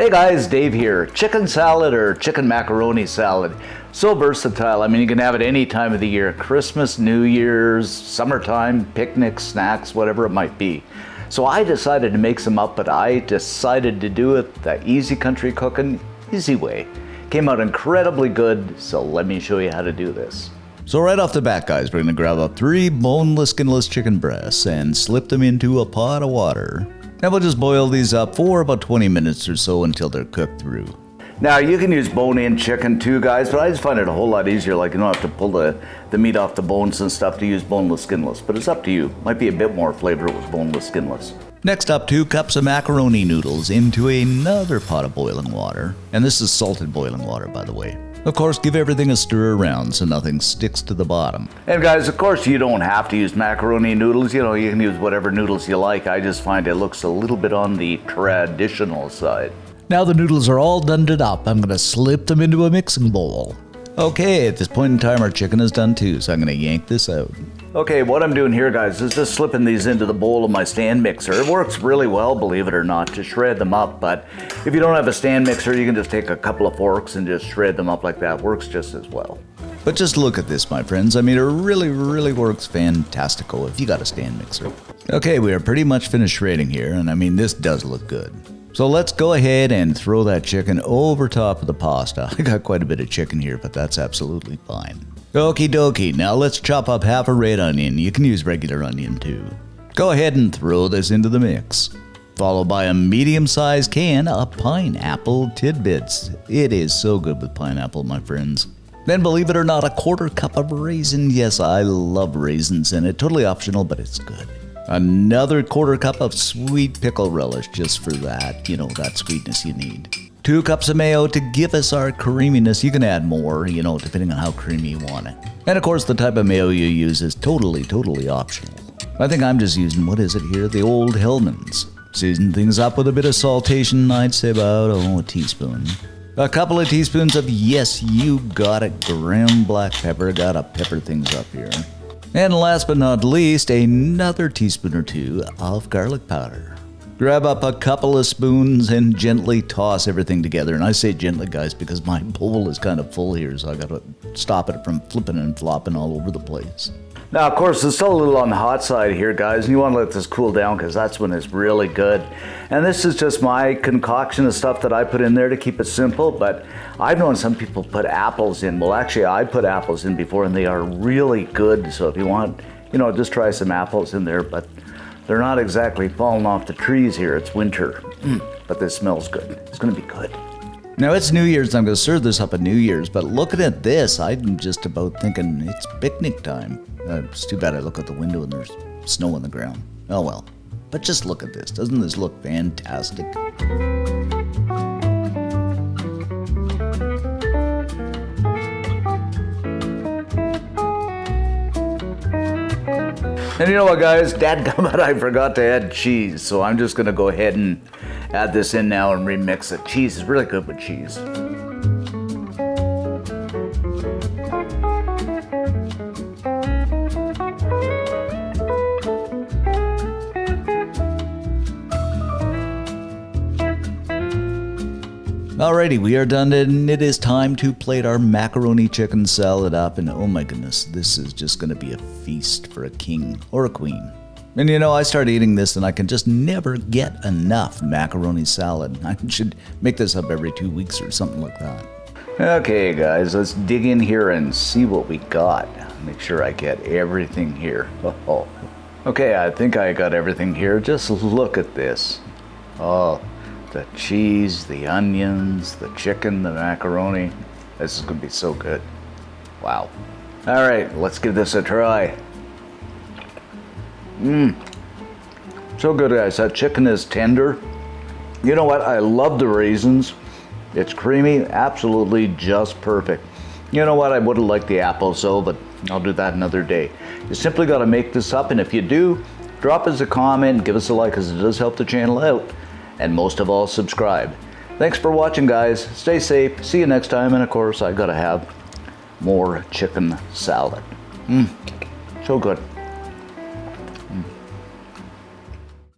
Hey guys, Dave here. Chicken salad or chicken macaroni salad. So versatile. I mean, you can have it any time of the year. Christmas, New Year's, summertime, picnics, snacks, whatever it might be. So I decided to make some up, but I decided to do it the easy country cooking, easy way. Came out incredibly good, so let me show you how to do this. So right off the bat, guys, we're gonna grab up 3 boneless, skinless chicken breasts and slip them into a pot of water. And we'll just boil these up for about 20 minutes or so until they're cooked through. Now you can use bone-in chicken too, guys, but I just find it a whole lot easier. Like, you don't have to pull the meat off the bones and stuff to use boneless, skinless, but it's up to you. Might be a bit more flavor with boneless, skinless. Next up, 2 cups of macaroni noodles into another pot of boiling water. And this is salted boiling water, by the way. Of course, give everything a stir around so nothing sticks to the bottom. And guys, of course, you don't have to use macaroni noodles. You know, you can use whatever noodles you like. I just find it looks a little bit on the traditional side. Now the noodles are all dundered up. I'm gonna slip them into a mixing bowl. Okay, at this point in time, our chicken is done too, so I'm gonna yank this out. Okay, what I'm doing here, guys, is just slipping these into the bowl of my stand mixer. It works really well, believe it or not, to shred them up, but if you don't have a stand mixer, you can just take a couple of forks and just shred them up like that. Works just as well. But just look at this, my friends. I mean, it really works fantastico if you got a stand mixer. Okay, we are pretty much finished shredding here, and I mean, this does look good. So let's go ahead and throw that chicken over top of the pasta. I got quite a bit of chicken here, but that's absolutely fine. Okie dokie, now let's chop up half a red onion. You can use regular onion too. Go ahead and throw this into the mix. Followed by a medium-sized can of pineapple tidbits. It is so good with pineapple, my friends. Then, believe it or not, a 1/4 cup of raisins. Yes, I love raisins in it. Totally optional, but it's good. Another 1/4 cup of sweet pickle relish just for that, you know, that sweetness you need. 2 cups of mayo to give us our creaminess. You can add more, you know, depending on how creamy you want it. And of course, the type of mayo you use is totally optional. I think I'm just using, what is it here? The old Hellmann's. Season things up with a bit of saltation, I'd say about, a teaspoon. A couple of teaspoons of, yes, you got it, ground black pepper. Gotta pepper things up here. And last but not least, another teaspoon or 2 of garlic powder. Grab up a couple of spoons and gently toss everything together. And I say gently, guys, because my bowl is kind of full here, so I gotta stop it from flipping and flopping all over the place. Now, of course, it's still a little on the hot side here, guys, and you want to let this cool down because that's when it's really good. And this is just my concoction of stuff that I put in there to keep it simple, but I've known some people put apples in. Well, actually, I put apples in before, and they are really good. So if you want, you know, just try some apples in there, but they're not exactly falling off the trees here. It's winter, but this smells good. It's going to be good. Now, it's New Year's, and I'm going to serve this up at New Year's, but looking at this, I'm just about thinking it's picnic time. It's too bad I look out the window and there's snow on the ground. Oh well. But just look at this. Doesn't this look fantastic? And you know what, guys? Dadgummit, I forgot to add cheese, so I'm just gonna go ahead and add this in now and remix it. Cheese is really good with cheese. Alrighty, we are done, and it is time to plate our macaroni chicken salad up, and oh my goodness, this is just going to be a feast for a king or a queen. And you know, I start eating this and I can just never get enough macaroni salad. I should make this up every 2 weeks or something like that. Okay guys, let's dig in here and see what we got. Make sure I get everything here. Oh. Okay, I think I got everything here. Just look at this. Oh. The cheese, the onions, the chicken, the macaroni. This is gonna be so good. Wow. All right, let's give this a try. So good, guys. That chicken is tender. You know what? I love the raisins. It's creamy, absolutely just perfect. You know what? I would have liked the apples though, but I'll do that another day. You simply gotta make this up, and if you do, drop us a comment, give us a like, because it does help the channel out. And most of all, subscribe. Thanks for watching, guys. Stay safe. See you next time. And of course, I gotta have more chicken salad. So good.